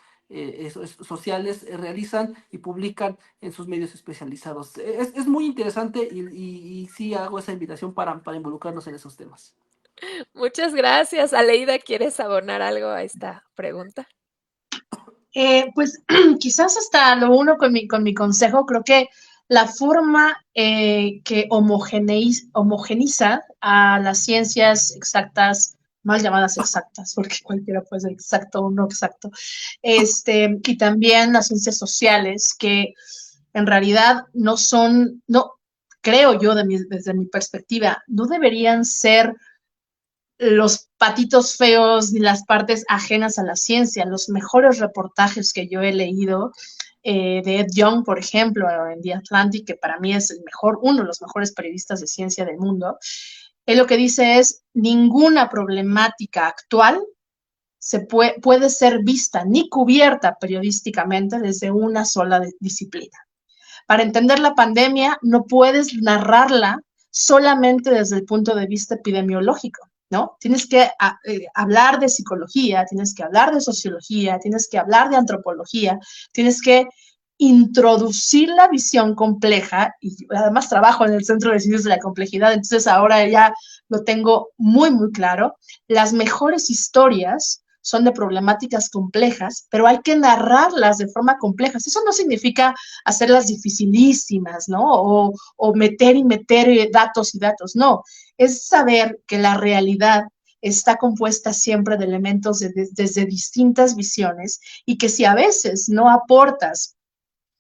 sociales realizan y publican en sus medios especializados. Es muy interesante y sí hago esa invitación para involucrarnos en esos temas. Muchas gracias. Aleida, ¿quieres abonar algo a esta pregunta? Pues quizás hasta lo uno con mi consejo, creo que la forma que homogeniza a las ciencias exactas, mal llamadas exactas, porque cualquiera puede ser exacto o no exacto, y también las ciencias sociales, que en realidad no son, no, creo yo desde mi perspectiva, no deberían ser los patitos feos ni las partes ajenas a la ciencia. Los mejores reportajes que yo he leído de Ed Young, por ejemplo, en The Atlantic, que para mí es el mejor, uno de los mejores periodistas de ciencia del mundo, él lo que dice es, ninguna problemática actual puede ser vista ni cubierta periodísticamente desde una sola disciplina. Para entender la pandemia, no puedes narrarla solamente desde el punto de vista epidemiológico, ¿no? Tienes que hablar de psicología, tienes que hablar de sociología, tienes que hablar de antropología, tienes que introducir la visión compleja, y además trabajo en el Centro de Estudios de la Complejidad, entonces ahora ya lo tengo muy, muy claro. Las mejores historias son de problemáticas complejas, pero hay que narrarlas de forma compleja. Eso no significa hacerlas dificilísimas, ¿no? O meter y meter datos y datos, no. Es saber que la realidad está compuesta siempre de elementos desde distintas visiones y que si a veces no aportas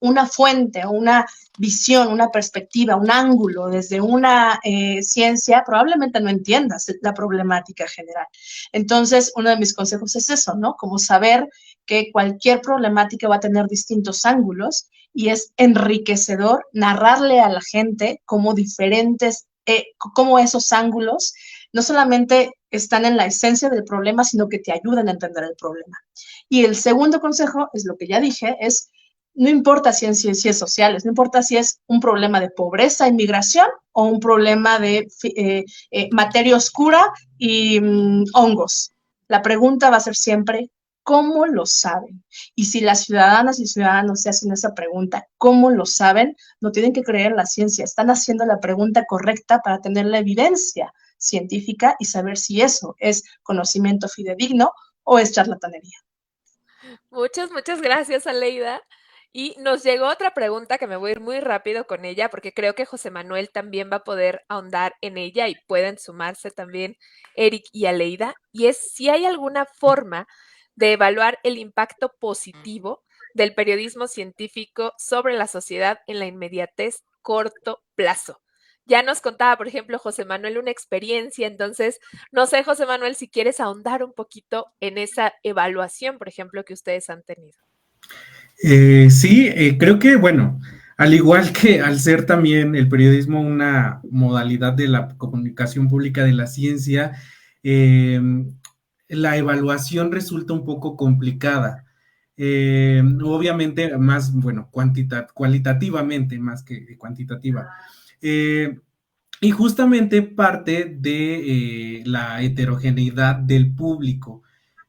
una fuente, una visión, una perspectiva, un ángulo desde una ciencia, probablemente no entiendas la problemática general. Entonces, uno de mis consejos es eso, ¿no? Como saber que cualquier problemática va a tener distintos ángulos y es enriquecedor narrarle a la gente como diferentes, cómo esos ángulos no solamente están en la esencia del problema, sino que te ayudan a entender el problema. Y el segundo consejo es lo que ya dije, es no importa si en ciencias sociales, no importa si es un problema de pobreza y migración o un problema de materia oscura y hongos. La pregunta va a ser siempre, ¿cómo lo saben? Y si las ciudadanas y ciudadanos se hacen esa pregunta, ¿cómo lo saben? No tienen que creer en la ciencia, están haciendo la pregunta correcta para tener la evidencia científica y saber si eso es conocimiento fidedigno o es charlatanería. Muchas gracias, Aleida. Y nos llegó otra pregunta que me voy a ir muy rápido con ella porque creo que José Manuel también va a poder ahondar en ella y pueden sumarse también Eric y Aleida. Y es si hay alguna forma de evaluar el impacto positivo del periodismo científico sobre la sociedad en la inmediatez corto plazo. Ya nos contaba, por ejemplo, José Manuel una experiencia, entonces, no sé, José Manuel, si quieres ahondar un poquito en esa evaluación, por ejemplo, que ustedes han tenido. Sí, creo que, bueno, al igual que al ser también el periodismo una modalidad de la comunicación pública de la ciencia, la evaluación resulta un poco complicada. Obviamente más, bueno, cualitativamente más que cuantitativa. Y justamente parte de la heterogeneidad del público,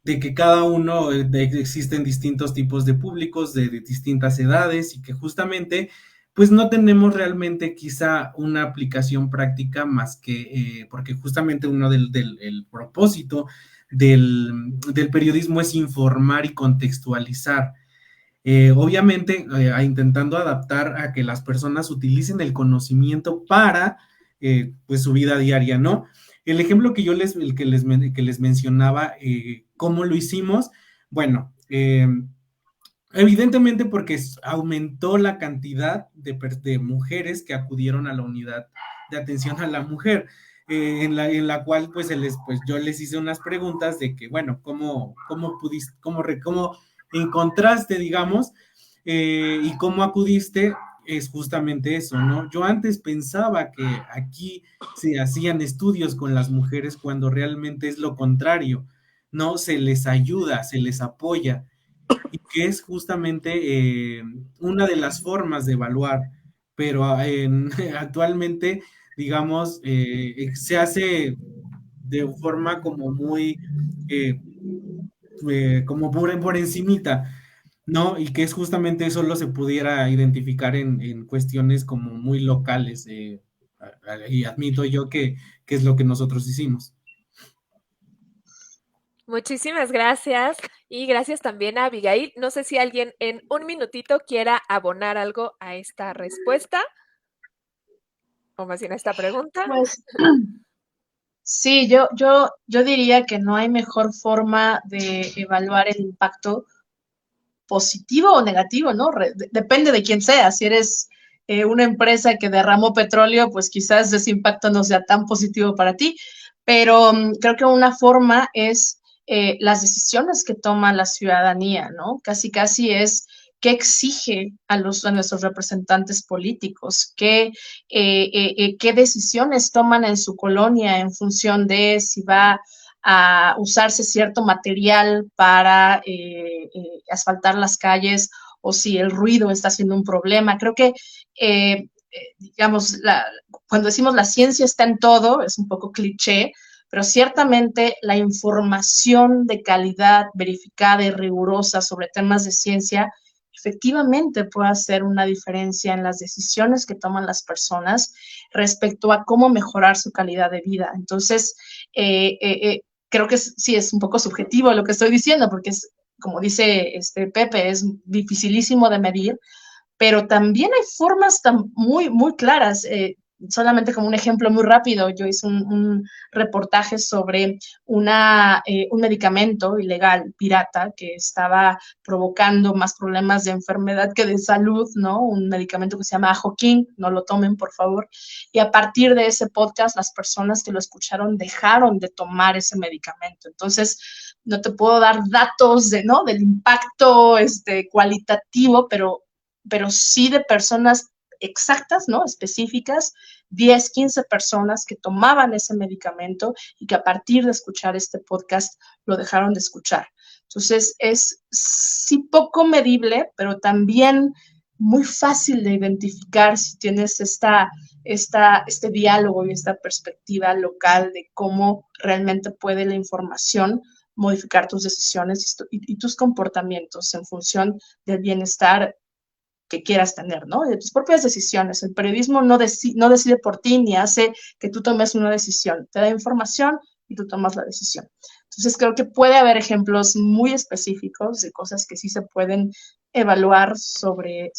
de que cada uno, existen distintos tipos de públicos, de distintas edades, y que justamente, pues no tenemos realmente quizá una aplicación práctica más que, porque justamente uno el propósito del periodismo es informar y contextualizar. Obviamente, intentando adaptar a que las personas utilicen el conocimiento para pues su vida diaria, ¿no? El ejemplo que que les mencionaba, ¿cómo lo hicimos? Bueno, evidentemente porque aumentó la cantidad de mujeres que acudieron a la unidad de atención a la mujer, en la cual pues, pues yo les hice unas preguntas de que, bueno, ¿cómo pudiste, cómo encontraste, digamos, y cómo acudiste? Es justamente eso, ¿no? Yo antes pensaba que aquí se hacían estudios con las mujeres cuando realmente es lo contrario, ¿no? Se les ayuda, se les apoya, y que es justamente una de las formas de evaluar, pero actualmente, digamos, se hace de forma como muy, como por encimita, ¿no? Y que es justamente solo se pudiera identificar en cuestiones como muy locales, y admito yo que es lo que nosotros hicimos. Muchísimas gracias y gracias también a Abigail. No sé si alguien en un minutito quiera abonar algo a esta respuesta o más bien a esta pregunta. Pues sí, yo diría que no hay mejor forma de evaluar el impacto positivo o negativo, ¿no? Depende de quién sea. Si eres una empresa que derramó petróleo, pues quizás ese impacto no sea tan positivo para ti, pero creo que una forma es las decisiones que toma la ciudadanía, ¿no? Casi es qué exige a nuestros representantes políticos, qué decisiones toman en su colonia en función de si va a usarse cierto material para asfaltar las calles o si el ruido está siendo un problema. Creo que, digamos, cuando decimos la ciencia está en todo, es un poco cliché, pero ciertamente la información de calidad verificada y rigurosa sobre temas de ciencia efectivamente puede hacer una diferencia en las decisiones que toman las personas respecto a cómo mejorar su calidad de vida. Entonces, creo que sí es un poco subjetivo lo que estoy diciendo, porque es, como dice Pepe, es dificilísimo de medir, pero también hay formas muy claras. solamente como un ejemplo muy rápido, yo hice un reportaje sobre un medicamento ilegal, pirata, que estaba provocando más problemas de enfermedad que de salud, ¿no? Un medicamento que se llama Ajoquín, no lo tomen, por favor. Y a partir de ese podcast, las personas que lo escucharon dejaron de tomar ese medicamento. Entonces, no te puedo dar datos ¿no? Del impacto cualitativo, pero sí de personas exactas, ¿no? Específicas, 10, 15 personas que tomaban ese medicamento y que a partir de escuchar este podcast lo dejaron de escuchar. Entonces, es sí poco medible, pero también muy fácil de identificar si tienes este diálogo y esta perspectiva local de cómo realmente puede la información modificar tus decisiones y tus comportamientos en función del bienestar que quieras tener, ¿no? De tus propias decisiones. El periodismo no decide por ti ni hace que tú tomes una decisión. Te da información y tú tomas la decisión. Entonces creo que puede haber ejemplos muy específicos de cosas que sí se pueden evaluar sobre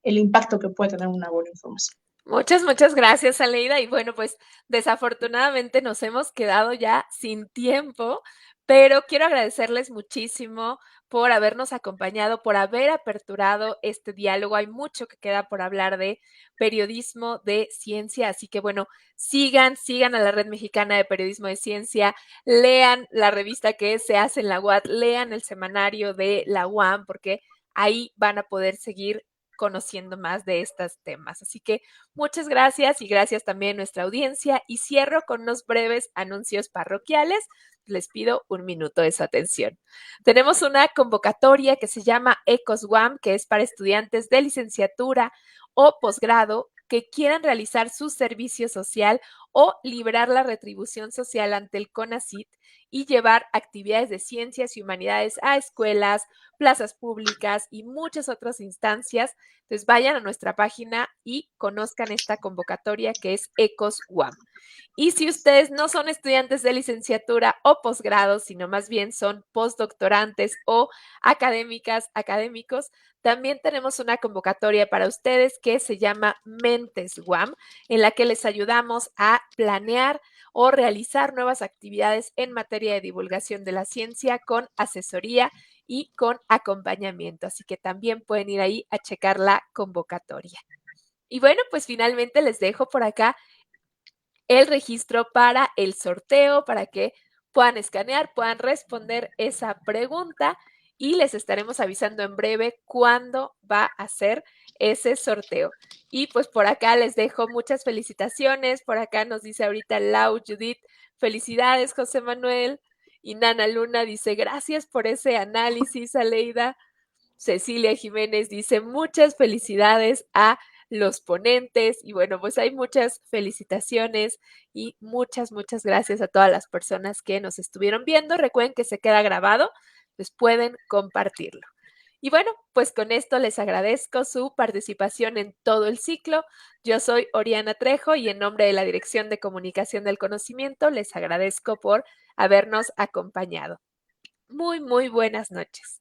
el impacto que puede tener una buena información. Muchas gracias, Aleida. Y bueno, pues desafortunadamente nos hemos quedado ya sin tiempo, pero quiero agradecerles muchísimo por habernos acompañado, por haber aperturado este diálogo. Hay mucho que queda por hablar de periodismo de ciencia, así que bueno, sigan a la Red Mexicana de Periodismo de Ciencia, lean la revista que se hace en la UAT, lean el semanario de la UAM, porque ahí van a poder seguir conociendo más de estos temas. Así que muchas gracias y gracias también a nuestra audiencia. Y cierro con unos breves anuncios parroquiales. Les pido un minuto de su atención. Tenemos una convocatoria que se llama ECOS UAM, que es para estudiantes de licenciatura o posgrado que quieran realizar su servicio social o librar la retribución social ante el CONACYT y llevar actividades de ciencias y humanidades a escuelas, plazas públicas y muchas otras instancias. Entonces vayan a nuestra página y conozcan esta convocatoria que es ECOS UAM. Y si ustedes no son estudiantes de licenciatura o posgrado, sino más bien son postdoctorantes o académicos, también tenemos una convocatoria para ustedes que se llama Mentes UAM, en la que les ayudamos a planear o realizar nuevas actividades en materia de divulgación de la ciencia con asesoría y con acompañamiento. Así que también pueden ir ahí a checar la convocatoria. Y bueno, pues finalmente les dejo por acá el registro para el sorteo, para que puedan escanear, puedan responder esa pregunta y les estaremos avisando en breve cuándo va a ser ese sorteo. Y pues por acá les dejo muchas felicitaciones. Por acá nos dice ahorita Lau Judith, felicidades José Manuel. Y Nana Luna dice, gracias por ese análisis, Aleida. Cecilia Jiménez dice, muchas felicidades a los ponentes y bueno, pues hay muchas felicitaciones y muchas gracias a todas las personas que nos estuvieron viendo. Recuerden que se queda grabado, pues pueden compartirlo. Y bueno, pues con esto les agradezco su participación en todo el ciclo. Yo soy Oriana Trejo y en nombre de la Dirección de Comunicación del Conocimiento les agradezco por habernos acompañado. Muy buenas noches.